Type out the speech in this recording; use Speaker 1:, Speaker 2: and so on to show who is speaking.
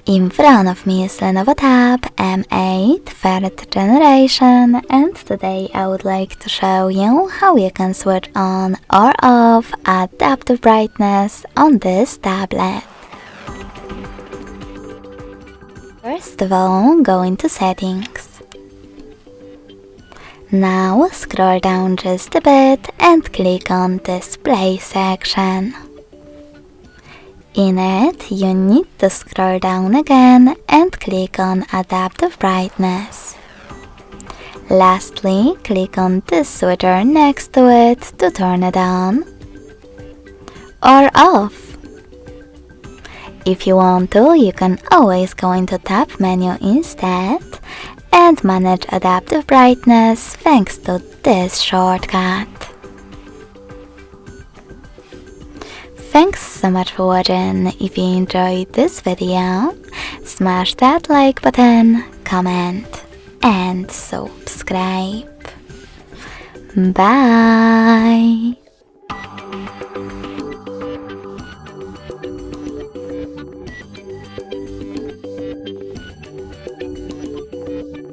Speaker 1: In front of me is Lenovo Tab M8 3rd generation, and today I would like to show you how you can switch on or off adaptive brightness on this tablet. First of all, go into settings. Now scroll down just a bit and click on display section. In it, you need to scroll down again and click on Adaptive Brightness. Lastly, click on this switcher next to it to turn it on or off. If you want to, you can always go into Tab menu instead and manage Adaptive Brightness thanks to this shortcut. Thanks so much for watching. If you enjoyed this video, smash that like button, comment and subscribe. Bye!